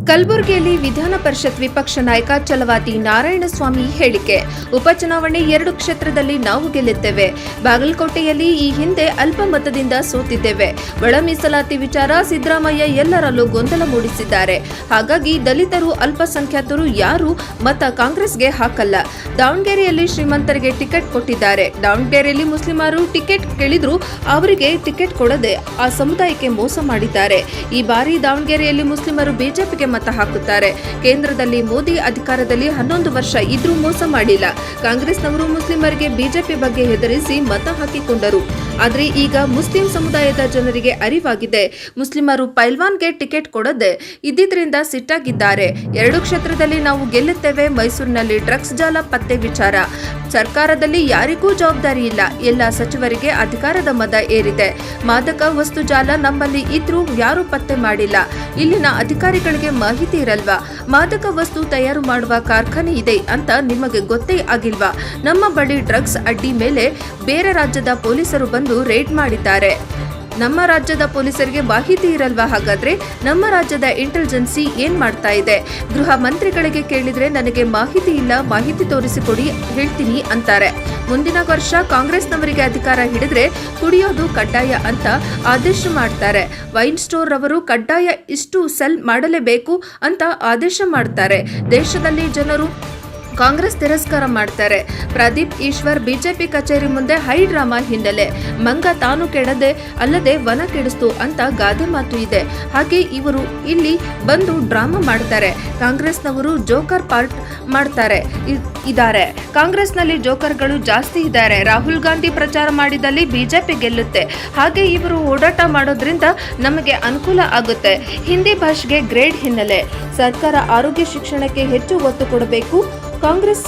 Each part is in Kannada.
ಕಲಬುರಗಿಯಲ್ಲಿ ವಿಧಾನ ಪರಿಷತ್ ವಿಪಕ್ಷ ನಾಯಕ ಛಲವಾದಿ ನಾರಾಯಣಸ್ವಾಮಿ ಹೇಳಿಕೆ. ಉಪಚುನಾವಣೆ 2 ಕ್ಷೇತ್ರದಲ್ಲಿ ನಾವು ಗೆಲ್ಲುತ್ತೇವೆ. ಬಾಗಲಕೋಟೆಯಲ್ಲಿ ಈ ಹಿಂದೆ ಅಲ್ಪ ಮತದಿಂದ ಸೋತಿದ್ದೇವೆ. ಒಳ ಮೀಸಲಾತಿ ವಿಚಾರ ಸಿದ್ದರಾಮಯ್ಯ ಎಲ್ಲರಲ್ಲೂ ಗೊಂದಲ ಮೂಡಿಸಿದ್ದಾರೆ. ಹಾಗಾಗಿ ದಲಿತರು, ಅಲ್ಪಸಂಖ್ಯಾತರು ಯಾರು ಮತ ಕಾಂಗ್ರೆಸ್ಗೆ ಹಾಕಲ್ಲ. ದಾವಣಗೆರೆಯಲ್ಲಿ ಶ್ರೀಮಂತರಿಗೆ ಟಿಕೆಟ್ ಕೊಟ್ಟಿದ್ದಾರೆ. ದಾವಣಗೆರೆಯಲ್ಲಿ ಮುಸ್ಲಿಮರು ಟಿಕೆಟ್ ಕೇಳಿದ್ರು ಅವರಿಗೆ ಟಿಕೆಟ್ ಕೊಡದೆ ಆ ಸಮುದಾಯಕ್ಕೆ ಮೋಸ ಮಾಡಿದ್ದಾರೆ. ಈ ಬಾರಿ ದಾವಣಗೆರೆಯಲ್ಲಿ ಮುಸ್ಲಿಮರು ಬಿಜೆಪಿಗೆ ಮತ ಹಾಕುತ್ತಾರೆ. ಕೇಂದ್ರದಲ್ಲಿ ಮೋದಿ ಅಧಿಕಾರದಲ್ಲಿ 11 ವರ್ಷ ಇದ್ರೂ ಮೋಸ ಮಾಡಿಲ್ಲ. ಕಾಂಗ್ರೆಸ್ನವರು ಮುಸ್ಲಿಮರಿಗೆ ಬಿಜೆಪಿ ಬಗ್ಗೆ ಹೆದರಿಸಿ ಮತ ಹಾಕಿಕೊಂಡರು. ಆದರೆ ಈಗ ಮುಸ್ಲಿಂ ಸಮುದಾಯದ ಜನರಿಗೆ ಅರಿವಾಗಿದೆ. ಮುಸ್ಲಿಮರು ಪೈಲ್ವಾನ್ಗೆ ಟಿಕೆಟ್ ಕೊಡದೆ ಇದ್ದಿದ್ರಿಂದ ಸಿಟ್ಟಾಗಿದ್ದಾರೆ. 2 ಕ್ಷೇತ್ರದಲ್ಲಿ ನಾವು ಗೆಲ್ಲುತ್ತೇವೆ. ಮೈಸೂರಿನಲ್ಲಿ ಡ್ರಗ್ಸ್ ಜಾಲ ಪತ್ತೆ ವಿಚಾರ ಸರ್ಕಾರದಲ್ಲಿ ಯಾರಿಗೂ ಜವಾಬ್ದಾರಿ ಇಲ್ಲ. ಎಲ್ಲ ಸಚಿವರಿಗೆ ಅಧಿಕಾರದ ಮದ ಏರಿದೆ. ಮಾದಕ ವಸ್ತು ಜಾಲ ನಮ್ಮಲ್ಲಿ ಇದ್ರೂ ಯಾರೂ ಪತ್ತೆ ಮಾಡಿಲ್ಲ. ಇಲ್ಲಿನ ಅಧಿಕಾರಿಗಳಿಗೆ ಮಾಹಿತಿ ಇರಲ್ವಾ? ಮಾದಕ ವಸ್ತು ತಯಾರು ಮಾಡುವ ಕಾರ್ಖಾನೆ ಇದೆ ಅಂತ ನಿಮಗೆ ಗೊತ್ತೇ ಆಗಿಲ್ವಾ? ನಮ್ಮ ಬಳಿ ಡ್ರಗ್ಸ್ ಅಡ್ಡಿ ಮೇಲೆ ಬೇರೆ ರಾಜ್ಯದ ಪೊಲೀಸರು ಬಂದು ರೇಡ್ ಮಾಡಿದ್ದಾರೆ. ನಮ್ಮ ರಾಜ್ಯದ ಪೊಲೀಸರಿಗೆ ಮಾಹಿತಿ ಇರಲ್ವಾ? ಹಾಗಾದ್ರೆ ನಮ್ಮ ರಾಜ್ಯದ ಇಂಟೆಲಿಜೆನ್ಸಿ ಏನ್ ಮಾಡ್ತಾ ಇದೆ? ಗೃಹ ಮಂತ್ರಿಗಳಿಗೆ ಕೇಳಿದ್ರೆ ನನಗೆ ಮಾಹಿತಿ ಇಲ್ಲ, ಮಾಹಿತಿ ತೋರಿಸಿಕೊಡಿ ಹೇಳ್ತೀನಿ ಅಂತಾರೆ. ಮುಂದಿನ ವರ್ಷ ಕಾಂಗ್ರೆಸ್ನವರಿಗೆ ಅಧಿಕಾರ ಹಿಡಿದ್ರೆ ಕುಡಿಯೋದು ಕಡ್ಡಾಯ ಅಂತ ಆದೇಶ ಮಾಡ್ತಾರೆ. ವೈನ್ ಸ್ಟೋರ್ ಅವರು ಕಡ್ಡಾಯ ಇಷ್ಟು ಸೆಲ್ ಮಾಡಲೇಬೇಕು ಅಂತ ಆದೇಶ ಮಾಡ್ತಾರೆ. ದೇಶದಲ್ಲಿ ಜನರು ಕಾಂಗ್ರೆಸ್ ತಿರಸ್ಕಾರ ಮಾಡ್ತಾರೆ. ಪ್ರದೀಪ್ ಈಶ್ವರ್ ಬಿಜೆಪಿ ಕಚೇರಿ ಮುಂದೆ ಹೈ ಡ್ರಾಮಾ ಹಿನ್ನೆಲೆ. ಮಂಗ ತಾನು ಕೆಡದೆ ಅಲ್ಲದೆ ವನ ಕೆಡಿಸ್ತು ಅಂತ ಗಾದೆ ಮಾತು ಇದೆ. ಹಾಗೆ ಇವರು ಇಲ್ಲಿ ಬಂದು ಡ್ರಾಮಾ ಮಾಡ್ತಾರೆ. ಕಾಂಗ್ರೆಸ್ನವರು ಜೋಕರ್ ಪಾರ್ಟ್ ಮಾಡ್ತಾರೆ ಇದ್ದಾರೆ. ಕಾಂಗ್ರೆಸ್ನಲ್ಲಿ ಜೋಕರ್ಗಳು ಜಾಸ್ತಿ ಇದ್ದಾರೆ. ರಾಹುಲ್ ಗಾಂಧಿ ಪ್ರಚಾರ ಮಾಡಿದಲ್ಲಿ ಬಿಜೆಪಿ ಗೆಲ್ಲುತ್ತೆ. ಹಾಗೆ ಇವರು ಓಡಾಟ ಮಾಡೋದ್ರಿಂದ ನಮಗೆ ಅನುಕೂಲ ಆಗುತ್ತೆ. ಹಿಂದಿ ಭಾಷೆಗೆ ಗ್ರೇಡ್ ಹಿನ್ನೆಲೆ. ಸರ್ಕಾರ ಆರೋಗ್ಯ ಶಿಕ್ಷಣಕ್ಕೆ ಹೆಚ್ಚು ಒತ್ತು ಕೊಡಬೇಕು. ಕಾಂಗ್ರೆಸ್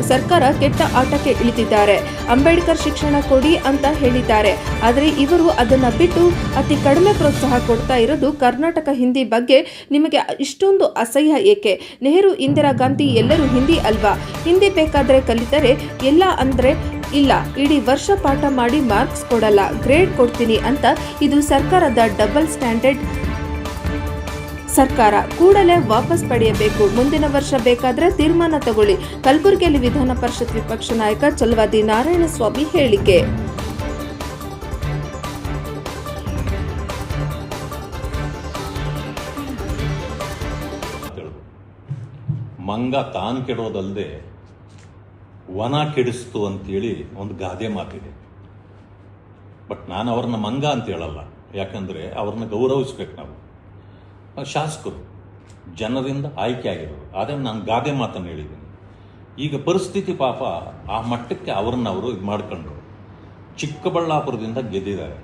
ಸರ್ಕಾರ ಕೆಟ್ಟ ಆಟಕ್ಕೆ ಇಳಿದಿದ್ದಾರೆ. ಅಂಬೇಡ್ಕರ್ ಶಿಕ್ಷಣ ಕೊಡಿ ಅಂತ ಹೇಳಿದ್ದಾರೆ. ಆದರೆ ಇವರು ಅದನ್ನ ಬಿಟ್ಟು ಅತಿ ಕಡಿಮೆ ಪ್ರೋತ್ಸಾಹ ಕೊಡ್ತಾ ಇರೋದು. ಕರ್ನಾಟಕ ಹಿಂದಿ ಬಗ್ಗೆ ನಿಮಗೆ ಇಷ್ಟೊಂದು ಅಸಹ್ಯ ಏಕೆ? ನೆಹರು, ಇಂದಿರಾ ಗಾಂಧಿ ಎಲ್ಲರೂ ಹಿಂದಿ ಅಲ್ವಾ? ಹಿಂದಿ ಬೇಕಾದ್ರೆ ಕಲಿತರೆ ಎಲ್ಲ ಅಂದ್ರೆ ಇಲ್ಲ. ಇಡೀ ವರ್ಷ ಪಾಠ ಮಾಡಿ ಮಾರ್ಕ್ಸ್ ಕೊಡಲ್ಲ, ಗ್ರೇಡ್ ಕೊಡ್ತೀನಿ ಅಂತ. ಇದು ಸರ್ಕಾರದ ಡಬಲ್ ಸ್ಟ್ಯಾಂಡರ್ಡ್. ಸರ್ಕಾರ ಕೂಡಲೇ ವಾಪಸ್ ಪಡೆಯಬೇಕು. ಮುಂದಿನ ವರ್ಷ ಬೇಕಾದ್ರೆ ತೀರ್ಮಾನ ತಗೊಳ್ಳಿ. ಕಲಬುರಗಿಯಲ್ಲಿ ವಿಧಾನ ಪರಿಷತ್ ವಿಪಕ್ಷ ನಾಯಕ ಛಲವಾದಿ ನಾರಾಯಣಸ್ವಾಮಿ ಹೇಳಿಕೆ. ಮಂಗ ತಾನು ಕೆಡೋದಲ್ಲದೆ ವನ ಕೆಡಿಸ್ತು ಅಂತೇಳಿ ಒಂದು ಗಾದೆ ಮಾತಿದೆ. ಬಟ್ ನಾನು ಅವ್ರನ್ನ ಮಂಗ ಅಂತ ಹೇಳಲ್ಲ. ಯಾಕಂದ್ರೆ ಅವ್ರನ್ನ ಗೌರವಿಸ್ಬೇಕು. ನಾವು ಶಾಸಕರು ಜನರಿಂದ ಆಯ್ಕೆ ಆಗಿರೋರು. ಆದರೆ ನಾನು ಗಾದೆ ಮಾತನ್ನು ಹೇಳಿದ್ದೀನಿ. ಈಗ ಪರಿಸ್ಥಿತಿ ಪಾಪ ಆ ಮಟ್ಟಕ್ಕೆ ಅವ್ರನ್ನವರು ಇದು ಮಾಡ್ಕೊಂಡ್ರು. ಚಿಕ್ಕಬಳ್ಳಾಪುರದಿಂದ ಗೆದ್ದಿದ್ದಾರೆ.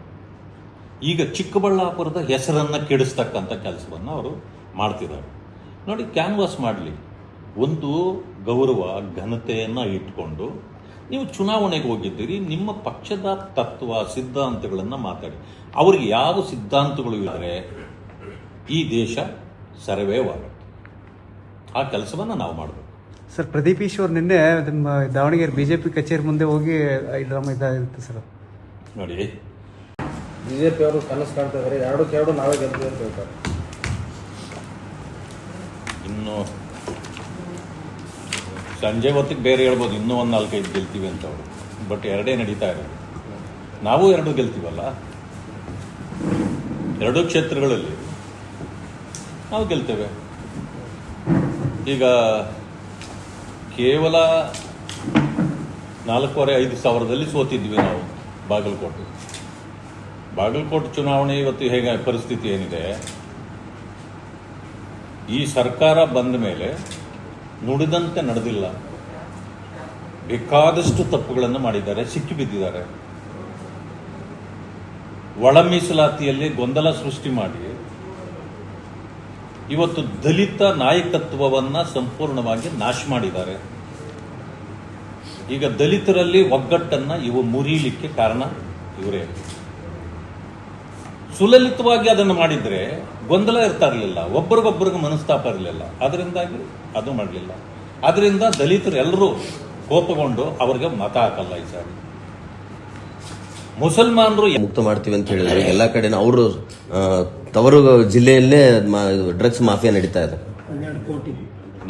ಈಗ ಚಿಕ್ಕಬಳ್ಳಾಪುರದ ಹೆಸರನ್ನು ಕೆಡಿಸ್ತಕ್ಕಂಥ ಕೆಲಸವನ್ನು ಅವರು ಮಾಡ್ತಿದ್ದಾರೆ. ನೋಡಿ, ಕ್ಯಾನ್ವಾಸ್ ಮಾಡಲಿ. ಒಂದು ಗೌರವ ಘನತೆಯನ್ನು ಇಟ್ಕೊಂಡು ನೀವು ಚುನಾವಣೆಗೆ ಹೋಗಿದ್ದೀರಿ. ನಿಮ್ಮ ಪಕ್ಷದ ತತ್ವ ಸಿದ್ಧಾಂತಗಳನ್ನು ಮಾತಾಡಿ. ಅವ್ರಿಗೆ ಯಾವ ಸಿದ್ಧಾಂತಗಳು ಇದ್ದಾರೆ ಈ ದೇಶ ಸರ್ವೇವಾಗುತ್ತೆ. ಆ ಕೆಲಸವನ್ನು ನಾವು ಮಾಡಬೇಕು. ಸರ್, ಪ್ರದೀಪ್ ಈಶ್ವರ್ ನಿನ್ನೆ ನಿಮ್ಮ ದಾವಣಗೆರೆ ಬಿಜೆಪಿ ಕಚೇರಿ ಮುಂದೆ ಹೋಗಿ ಡ್ರಾಮಾ ಇದಾಗಿರುತ್ತೆ ಸರ್. ನೋಡಿ, ಬಿಜೆಪಿ ಅವರು ಕನಸು ಕಾಣ್ತಾ ಇದ್ದಾರೆ. 2-2 ನಾವೇ ಗೆಲ್ತೀವಿ ಅಂತ ಹೇಳ್ತಾರೆ. ಇನ್ನು ಸಂಜೆ ಹೊತ್ತಿಗೆ ಬೇರೆ ಹೇಳ್ಬೋದು, ಇನ್ನೂ ಒಂದು 4-5 ಗೆಲ್ತೀವಿ ಅಂತ ಅವರು. ಬಟ್ 2 ನಡೀತಾ ಇರೋದು. ನಾವು 2 ಗೆಲ್ತೀವಲ್ಲ. 2 ಕ್ಷೇತ್ರಗಳಲ್ಲಿ ನಾವು ಗೆಲ್ತೇವೆ. ಈಗ ಕೇವಲ 4,500 ಸಾವಿರದಲ್ಲಿ ಸೋತಿದ್ವಿ ನಾವು ಬಾಗಲಕೋಟೆ ಚುನಾವಣೆ. ಇವತ್ತು ಹೇಗೆ ಪರಿಸ್ಥಿತಿ ಏನಿದೆ? ಈ ಸರ್ಕಾರ ಬಂದ ಮೇಲೆ ನುಡಿದಂತೆ ನಡೆದಿಲ್ಲ. ಬೇಕಾದಷ್ಟು ತಪ್ಪುಗಳನ್ನು ಮಾಡಿದ್ದಾರೆ, ಸಿಕ್ಕಿಬಿದ್ದಿದ್ದಾರೆ. ಒಳ ಮೀಸಲಾತಿಯಲ್ಲಿ ಗೊಂದಲ ಸೃಷ್ಟಿ ಮಾಡಿ ಇವತ್ತು ದಲಿತ ನಾಯಕತ್ವವನ್ನು ಸಂಪೂರ್ಣವಾಗಿ ನಾಶ ಮಾಡಿದ್ದಾರೆ. ಈಗ ದಲಿತರಲ್ಲಿ ಒಗ್ಗಟ್ಟನ್ನು ಮುರಿಯಲಿಕ್ಕೆ ಕಾರಣ ಇವರೇ. ಸುಲಲಿತವಾಗಿ ಅದನ್ನು ಮಾಡಿದ್ರೆ ಗೊಂದಲ ಇರ್ತಾ ಇರಲಿಲ್ಲ, ಒಬ್ಬರಿಗೊಬ್ಬರಿಗೆ ಮನಸ್ತಾಪ ಇರಲಿಲ್ಲ. ಅದರಿಂದಾಗಿ ಅದು ಮಾಡಲಿಲ್ಲ. ಅದರಿಂದ ದಲಿತರು ಎಲ್ಲರೂ ಕೋಪಗೊಂಡು ಅವ್ರಿಗೆ ಮತ ಹಾಕಲ್ಲ ಈ ಸಾರಿ. ಮುಸಲ್ಮಾನರು ಮುಕ್ತ ಮಾಡ್ತೀವಿ ಅಂತ ಹೇಳಿದ್ರೆ ಎಲ್ಲ ಕಡೆ ಅವರು ತವರು ಜಿಲ್ಲೆಯಲ್ಲೇ ಡ್ರಗ್ಸ್ ಮಾಫಿಯಾ ನಡೀತಾ ಇದೆ.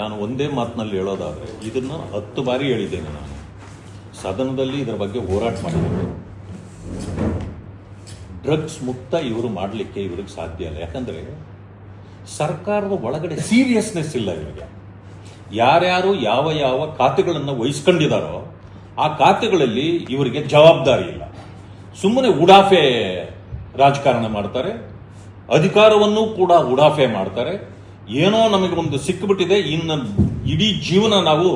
ನಾನು ಒಂದೇ ಮಾತಿನಲ್ಲಿ ಹೇಳೋದಾದರೆ ಇದನ್ನು 10 ಬಾರಿ ಹೇಳಿದ್ದೇನೆ. ನಾನು ಸದನದಲ್ಲಿ ಇದರ ಬಗ್ಗೆ ಹೋರಾಟ ಮಾಡಿದ್ದೇನೆ. ಡ್ರಗ್ಸ್ ಮುಕ್ತ ಇವರು ಮಾಡಲಿಕ್ಕೆ ಇವ್ರಿಗೆ ಸಾಧ್ಯ ಇಲ್ಲ. ಯಾಕಂದರೆ ಸರ್ಕಾರದ ಒಳಗಡೆ ಸೀರಿಯಸ್ನೆಸ್ ಇಲ್ಲ ಇವರಿಗೆ. ಯಾರ್ಯಾರು ಯಾವ ಯಾವ ಖಾತೆಗಳನ್ನು ವಹಿಸ್ಕೊಂಡಿದ್ದಾರೋ ಆ ಖಾತೆಗಳಲ್ಲಿ ಇವರಿಗೆ ಜವಾಬ್ದಾರಿ ಇಲ್ಲ. ಸುಮ್ಮನೆ ಉಡಾಫೆ ರಾಜಕಾರಣ ಮಾಡ್ತಾರೆ, ಅಧಿಕಾರವನ್ನು ಕೂಡ ಉಡಾಫೆ ಮಾಡ್ತಾರೆ. ಏನೋ ನಮಗೆ ಒಂದು ಸಿಕ್ಕಿಬಿಟ್ಟಿದೆ, ಇನ್ನು ಇಡೀ ಜೀವನ ನಾವು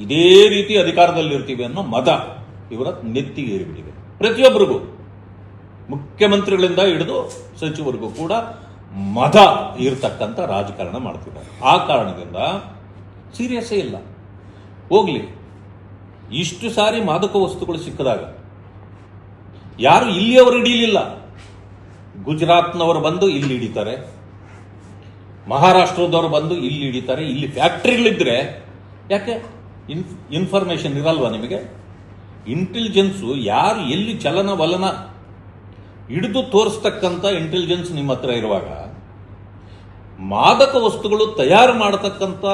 ಇದೇ ರೀತಿ ಅಧಿಕಾರದಲ್ಲಿರ್ತೀವಿ ಅನ್ನೋ ಮದ ಇವರ ನೆತ್ತಿಗೆ ಏರಿಬಿಟ್ಟಿದೆ. ಪ್ರತಿಯೊಬ್ಬರಿಗೂ, ಮುಖ್ಯಮಂತ್ರಿಗಳಿಂದ ಹಿಡಿದು ಸಚಿವರಿಗೂ ಕೂಡ ಮದ ಇರತಕ್ಕಂಥ ರಾಜಕಾರಣ ಮಾಡ್ತಿದ್ದಾರೆ. ಆ ಕಾರಣದಿಂದ ಸೀರಿಯಸ್ಸೇ ಇಲ್ಲ. ಹೋಗ್ಲಿ, ಇಷ್ಟು ಸಾರಿ ಮಾದಕ ವಸ್ತುಗಳು ಸಿಕ್ಕಿದಾಗ ಯಾರು ಇಲ್ಲಿಯವರು ಹಿಡೀಲಿಲ್ಲ. ಗುಜರಾತ್ನವರು ಬಂದು ಇಲ್ಲಿ ಹಿಡಿತಾರೆ, ಮಹಾರಾಷ್ಟ್ರದವರು ಬಂದು ಇಲ್ಲಿ ಹಿಡಿತಾರೆ. ಇಲ್ಲಿ ಫ್ಯಾಕ್ಟ್ರಿಗಳಿದ್ರೆ ಯಾಕೆ ಇನ್ಫಾರ್ಮೇಶನ್ ಇರಲ್ವಾ ನಿಮಗೆ? ಇಂಟೆಲಿಜೆನ್ಸು ಯಾರು ಎಲ್ಲಿ ಚಲನವಲನ ಹಿಡಿದು ತೋರಿಸ್ತಕ್ಕಂಥ ಇಂಟೆಲಿಜೆನ್ಸ್ ನಿಮ್ಮ ಹತ್ರ ಇರುವಾಗ ಮಾದಕ ವಸ್ತುಗಳು ತಯಾರು ಮಾಡತಕ್ಕಂಥ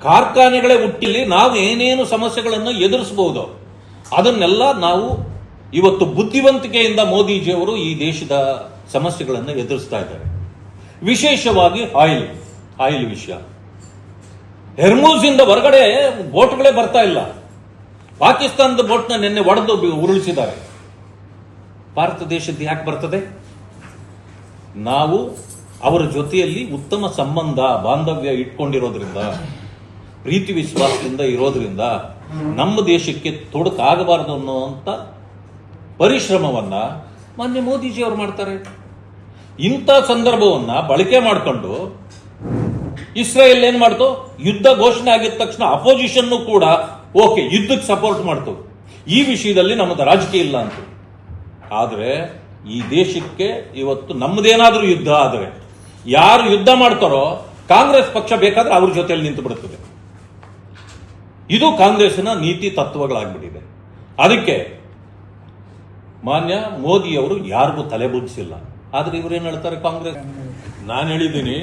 ಕಾರ್ಖಾನೆಗಳೇ ಹುಟ್ಟಿಲ್ಲಿ ನಾವು ಏನೇನು ಸಮಸ್ಯೆಗಳನ್ನು ಎದುರಿಸಬಹುದು ಅದನ್ನೆಲ್ಲ ನಾವು ಇವತ್ತು ಬುದ್ಧಿವಂತಿಕೆಯಿಂದ ಮೋದಿಜಿಯವರು ಈ ದೇಶದ ಸಮಸ್ಯೆಗಳನ್ನು ಎದುರಿಸ್ತಾ ಇದ್ದಾರೆ. ವಿಶೇಷವಾಗಿ ಆಯಿಲ್ ವಿಷಯ. ಹೆರ್ಮೂಸ್ ಇಂದ ಹೊರಗಡೆ ಬೋಟ್ಗಳೇ ಬರ್ತಾ ಇಲ್ಲ. ಪಾಕಿಸ್ತಾನದ ಬೋಟ್ನ ನಿನ್ನೆ ಒಡೆದು ಉರುಳಿಸಿದ್ದಾರೆ. ಭಾರತ ದೇಶದ್ದು ಯಾಕೆ ಬರ್ತದೆ? ನಾವು ಅವರ ಜೊತೆಯಲ್ಲಿ ಉತ್ತಮ ಸಂಬಂಧ ಬಾಂಧವ್ಯ ಇಟ್ಕೊಂಡಿರೋದ್ರಿಂದ, ಪ್ರೀತಿ ವಿಶ್ವಾಸದಿಂದ ಇರೋದ್ರಿಂದ ನಮ್ಮ ದೇಶಕ್ಕೆ ತೊಡಕಾಗಬಾರದು ಅನ್ನುವಂಥ ಪರಿಶ್ರಮವನ್ನ ಮಾನ್ಯ ಮೋದಿಜಿಯವರು ಮಾಡ್ತಾರೆ. ಇಂಥ ಸಂದರ್ಭವನ್ನ ಬಳಕೆ ಮಾಡಿಕೊಂಡು ಇಸ್ರೇಲ್ ಏನ್ ಮಾಡ್ತು? ಯುದ್ಧ ಘೋಷಣೆ ಆಗಿದ ತಕ್ಷಣ ಅಪೋಸಿಷನ್ ಕೂಡ ಓಕೆ ಯುದ್ಧಕ್ಕೆ ಸಪೋರ್ಟ್ ಮಾಡ್ತು. ಈ ವಿಷಯದಲ್ಲಿ ನಮ್ಮದು ರಾಜಕೀಯ ಇಲ್ಲ ಅಂತ. ಆದರೆ ಈ ದೇಶಕ್ಕೆ ಇವತ್ತು ನಮ್ಮದೇನಾದ್ರೂ ಯುದ್ಧ ಆದರೆ ಯಾರು ಯುದ್ಧ ಮಾಡ್ತಾರೋ ಕಾಂಗ್ರೆಸ್ ಪಕ್ಷ ಬೇಕಾದ್ರೆ ಅವ್ರ ಜೊತೆಯಲ್ಲಿ ನಿಂತು ಬಿಡುತ್ತದೆ. ಇದು ಕಾಂಗ್ರೆಸ್ನ ನೀತಿ ತತ್ವಗಳಾಗ್ಬಿಟ್ಟಿದೆ. ಅದಕ್ಕೆ ಮಾನ್ಯ ಮೋದಿಯವರು ಯಾರಿಗೂ ತಲೆಬುಗ್ಸಿಲ್ಲ. ಆದ್ರೆ ಇವರೇನು ಹೇಳ್ತಾರೆ? ಕಾಂಗ್ರೆಸ್, ನಾನು ಹೇಳಿದ್ದೀನಿ,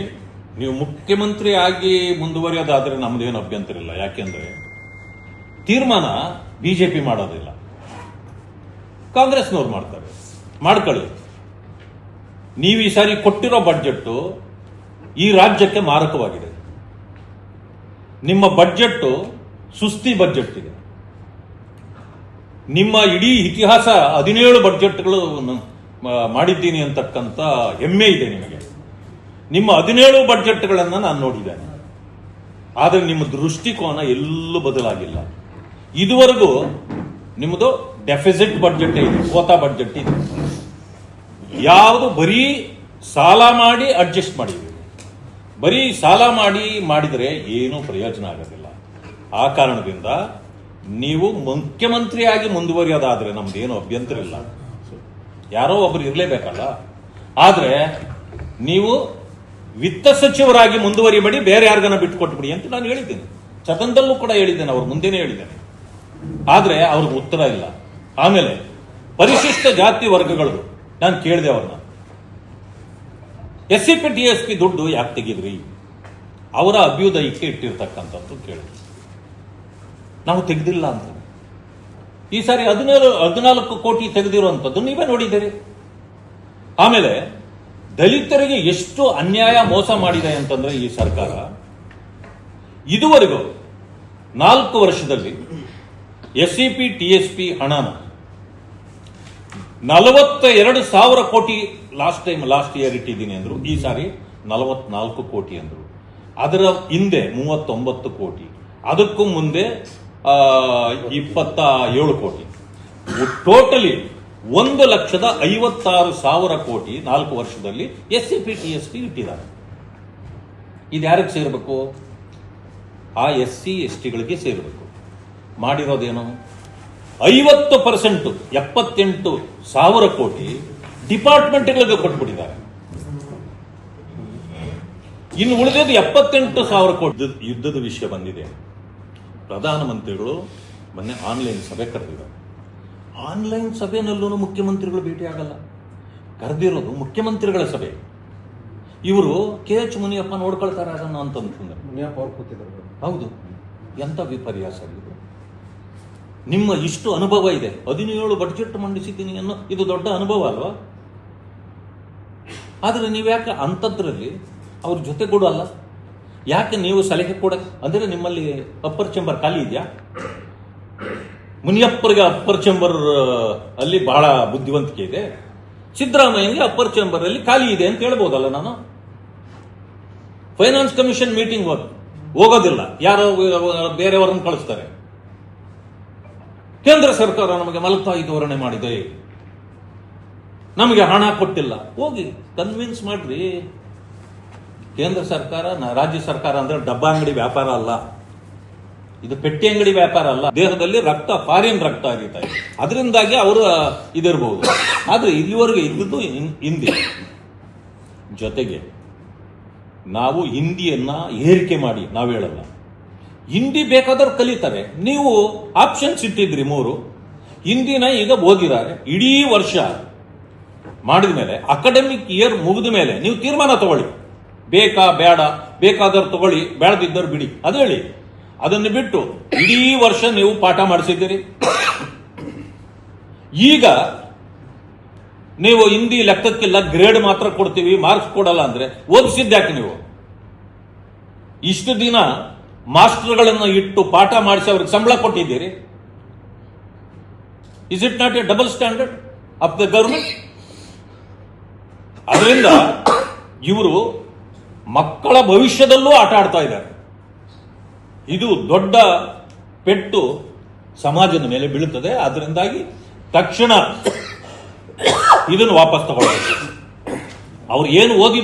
ನೀವು ಮುಖ್ಯಮಂತ್ರಿ ಆಗಿ ಮುಂದುವರಿಯೋದಾದ್ರೆ ನಮ್ದೇನು ಅಭ್ಯಂತರ ಇಲ್ಲ. ಯಾಕೆಂದ್ರೆ ತೀರ್ಮಾನ ಬಿಜೆಪಿ ಮಾಡೋದಿಲ್ಲ, ಕಾಂಗ್ರೆಸ್ನವ್ರು ಮಾಡ್ತಾರೆ. ಮಾಡ್ಕೊಳ್ಳಿ. ನೀವು ಈ ಸಾರಿ ಕೊಟ್ಟಿರೋ ಬಡ್ಜೆಟ್ ಈ ರಾಜ್ಯಕ್ಕೆ ಮಾರಕವಾಗಿದೆ. ನಿಮ್ಮ ಬಡ್ಜೆಟ್ ಸುಸ್ತಿ ಬಡ್ಜೆಟ್ ಇದೆ. ನಿಮ್ಮ ಇಡೀ ಇತಿಹಾಸ 17 ಬಡ್ಜೆಟ್ಗಳು ಮಾಡಿದ್ದೀನಿ ಅಂತಕ್ಕಂಥ ಹೆಮ್ಮೆ ಇದೆ ನಿಮಗೆ. ನಿಮ್ಮ 17 ಬಡ್ಜೆಟ್ಗಳನ್ನು ನಾನು ನೋಡಿದ್ದೇನೆ. ಆದರೆ ನಿಮ್ಮ ದೃಷ್ಟಿಕೋನ ಎಲ್ಲೂ ಬದಲಾಗಿಲ್ಲ. ಇದುವರೆಗೂ ನಿಮ್ಮದು ಡೆಫಿಸಿಟ್ ಬಡ್ಜೆಟ್ ಇದೆ, ಕೋತಾ ಬಡ್ಜೆಟ್ ಇದೆ. ಯಾವುದು ಬರೀ ಸಾಲ ಮಾಡಿ ಅಡ್ಜಸ್ಟ್ ಮಾಡಿದ್ದೀವಿ. ಬರೀ ಸಾಲ ಮಾಡಿದರೆ ಏನೂ ಪ್ರಯೋಜನ ಆಗೋದಿಲ್ಲ. ಆ ಕಾರಣದಿಂದ ನೀವು ಮುಖ್ಯಮಂತ್ರಿಯಾಗಿ ಮುಂದುವರಿಯೋದಾದ್ರೆ ನಮ್ದೇನು ಅಭ್ಯಂತರ ಇಲ್ಲ. ಯಾರೋ ಒಬ್ರು ಇರಲೇಬೇಕಲ್ಲ. ಆದರೆ ನೀವು ವಿತ್ತ ಸಚಿವರಾಗಿ ಮುಂದುವರಿಬೇಡಿ, ಬೇರೆ ಯಾರಿಗನ್ನ ಬಿಟ್ಟುಕೊಟ್ಬಿಡಿ ಅಂತ ನಾನು ಹೇಳಿದ್ದೇನೆ. ಸದನದಲ್ಲೂ ಕೂಡ ಹೇಳಿದ್ದೇನೆ, ಅವ್ರ ಮುಂದೆನೇ ಹೇಳಿದ್ದೇನೆ. ಆದರೆ ಅವ್ರಿಗೆ ಉತ್ತರ ಇಲ್ಲ. ಆಮೇಲೆ ಪರಿಶಿಷ್ಟ ಜಾತಿ ವರ್ಗಗಳು, ನಾನು ಕೇಳಿದೆ ಅವ್ರನ್ನ, SCP TSP ದುಡ್ಡು ಯಾಕೆ ತೆಗಿದ್ರಿ? ಅವರ ಅಭ್ಯುದಯಕ್ಕೆ ಇಟ್ಟಿರ್ತಕ್ಕಂಥದ್ದು ಕೇಳಿದ್ವಿ. ನಾವು ತೆಗೆದಿಲ್ಲ ಅಂತ. ಈ ಸಾರಿ 14 ಕೋಟಿ ತೆಗೆದಿರುವಂಥದ್ದು ನೀವೇ ನೋಡಿದ್ದೀರಿ. ಆಮೇಲೆ ದಲಿತರಿಗೆ ಎಷ್ಟು ಅನ್ಯಾಯ ಮೋಸ ಮಾಡಿದೆ ಅಂತಂದ್ರೆ ಈ ಸರ್ಕಾರ ಇದುವರೆಗೂ 4 ವರ್ಷದಲ್ಲಿ SCP TSP ಹಣನ 42,000 ಕೋಟಿ ಲಾಸ್ಟ್ ಇಯರ್ ಇಟ್ಟಿದ್ದೀನಿ ಅಂದ್ರು. ಈ ಸಾರಿ 44 ಕೋಟಿ ಅಂದ್ರು. ಅದರ ಹಿಂದೆ 39 ಕೋಟಿ, ಅದಕ್ಕೂ ಮುಂದೆ 27 ಕೋಟಿ. ಟೋಟಲಿ 1,56,000 ಕೋಟಿ 4 ವರ್ಷದಲ್ಲಿ SCP TSP ಇಟ್ಟಿದ್ದಾರೆ. ಇದು ಯಾರಿಗೆ ಸೇರಬೇಕು? ಆ SC STಗಳಿಗೆ ಸೇರಬೇಕು. ಮಾಡಿರೋದೇನು? 50% 78,000 ಕೋಟಿ ಡಿಪಾರ್ಟ್ಮೆಂಟ್ಗಳಿಗೆ ಕೊಟ್ಬಿಟ್ಟಿದ್ದಾರೆ. ಇನ್ನು ಉಳಿದಿದ್ದು 78,000 ಕೋಟಿ. ಯುದ್ಧದ ವಿಷಯ ಬಂದಿದೆ. ಪ್ರಧಾನಮಂತ್ರಿಗಳು ಮೊನ್ನೆ ಆನ್ಲೈನ್ ಸಭೆ ಕರೆದಿದ್ದಾರೆ. ಆನ್ಲೈನ್ ಸಭೆನಲ್ಲೂ ಮುಖ್ಯಮಂತ್ರಿಗಳು ಭೇಟಿ ಆಗಲ್ಲ. ಕರೆದಿರೋದು ಮುಖ್ಯಮಂತ್ರಿಗಳ ಸಭೆ. ಇವರು KH ಮುನಿಯಪ್ಪ ನೋಡ್ಕೊಳ್ತಾರೆ ಅದನ್ನು ಅಂತ ಅಂದ್ಕೊಂಡ್ರೆ. ಮುನಿಯಪ್ಪ ಅವ್ರು ಕೂತಿದ್ರು. ಹೌದು, ಎಂಥ ವಿಪರ್ಯಾಸ ಇದು. ನಿಮ್ಮ ಇಷ್ಟು ಅನುಭವ ಇದೆ, 17 ಬಡ್ಜೆಟ್ ಮಂಡಿಸಿದ್ದೀನಿ ಅನ್ನೋ ಇದು ದೊಡ್ಡ ಅನುಭವ ಅಲ್ವಾ? ಆದರೆ ನೀವ್ಯಾಕೆ ಅಂಥದ್ರಲ್ಲಿ ಅವ್ರ ಜೊತೆಗೂಡಲ್ಲ? ಯಾಕೆ ನೀವು ಸಲಹೆ ಕೊಡ ಅಂದರೆ ನಿಮ್ಮಲ್ಲಿ ಅಪ್ಪರ್ ಚೇಂಬರ್ ಖಾಲಿ ಇದೆಯಾ? ಮುನಿಯಪ್ಪರಿಗೆ ಅಪ್ಪರ್ ಚೇಂಬರ್ ಅಲ್ಲಿ ಬಹಳ ಬುದ್ಧಿವಂತಿಕೆ ಇದೆ, ಸಿದ್ದರಾಮಯ್ಯಗೆ ಅಪ್ಪರ್ ಚೇಂಬರ್ ಅಲ್ಲಿ ಖಾಲಿ ಇದೆ ಅಂತ ಹೇಳ್ಬೋದಲ್ಲ ನಾನು? ಫೈನಾನ್ಸ್ ಕಮಿಷನ್ ಮೀಟಿಂಗ್ ಹೋಗೋದಿಲ್ಲ, ಯಾರೋ ಬೇರೆಯವರನ್ನು ಕಳಿಸ್ತಾರೆ. ಕೇಂದ್ರ ಸರ್ಕಾರ ನಮಗೆ ಮಲತಾಯಿ ಧೋರಣೆ ಮಾಡಿದೆ, ನಮಗೆ ಹಣ ಕೊಟ್ಟಿಲ್ಲ. ಹೋಗಿ ಕನ್ವಿನ್ಸ್ ಮಾಡ್ರಿ. ಕೇಂದ್ರ ಸರ್ಕಾರ, ರಾಜ್ಯ ಸರ್ಕಾರ ಅಂದ್ರೆ ಡಬ್ಬ ಅಂಗಡಿ ವ್ಯಾಪಾರ ಅಲ್ಲ, ಇದು ಪೆಟ್ಟಿ ಅಂಗಡಿ ವ್ಯಾಪಾರ ಅಲ್ಲ. ದೇಹದಲ್ಲಿ ರಕ್ತ, ಫಾರಿನ್ ರಕ್ತ ಹರಿತಾ ಇದೆ, ಅದರಿಂದಾಗಿ ಅವರು ಇದಿರಬಹುದು. ಆದ್ರೆ ಇಲ್ಲಿವರೆಗೆ ಇದ್ದದ್ದು ಹಿಂದಿ. ಜೊತೆಗೆ ನಾವು ಹಿಂದಿಯನ್ನ ಏರಿಕೆ ಮಾಡಿ ನಾವು ಹೇಳಲ್ಲ, ಹಿಂದಿ ಬೇಕಾದ್ರೆ ಕಲಿತಾರೆ. ನೀವು ಆಪ್ಷನ್ಸ್ ಇಟ್ಟಿದ್ರಿ 3, ಹಿಂದಿನ ಈಗ ಓದಿದ್ದಾರೆ. ಇಡೀ ವರ್ಷ ಮಾಡಿದ ಮೇಲೆ ಅಕಾಡೆಮಿಕ್ ಇಯರ್ ಮುಗಿದ ಮೇಲೆ ನೀವು ತೀರ್ಮಾನ ತಗೊಳ್ಳಿ, ಬೇಕಾ ಬೇಡ, ಬೇಕಾದವ್ರು ತಗೊಳ್ಳಿ, ಬೇಡದಿದ್ದರು ಬಿಡಿ, ಅದು ಹೇಳಿ. ಅದನ್ನು ಬಿಟ್ಟು ಇಡೀ ವರ್ಷ ನೀವು ಪಾಠ ಮಾಡಿಸಿದ್ದೀರಿ. ಈಗ ನೀವು ಹಿಂದಿ ಲೆಕ್ಕಕ್ಕಿಲ್ಲ, ಗ್ರೇಡ್ ಮಾತ್ರ ಕೊಡ್ತೀವಿ, ಮಾರ್ಕ್ಸ್ ಕೊಡಲ್ಲ ಅಂದ್ರೆ ಓದಿಸಿದ್ಯಾಕೆ ನೀವು? ಇಷ್ಟು ದಿನ ಮಾಸ್ಟರ್ಗಳನ್ನು ಇಟ್ಟು ಪಾಠ ಮಾಡಿಸಿ ಅವ್ರಿಗೆ ಸಂಬಳ ಕೊಟ್ಟಿದ್ದೀರಿ. Is it not A double standard of the government? ಅದರಿಂದ ಇವರು ಮಕ್ಕಳ ಭವಿಷ್ಯದಲ್ಲೂ ಆಟ ಆಡ್ತಾ ಇದ್ದಾರೆ. ಇದು ದೊಡ್ಡ ಪೆಟ್ಟು ಸಮಾಜದ ಮೇಲೆ ಬೀಳುತ್ತದೆ. ಅದರಿಂದಾಗಿ ತಕ್ಷಣ ಇದನ್ನು ವಾಪಸ್ ತಗೊಳ್ಬೇಕು. ಅವ್ರು ಏನು ಓದಿ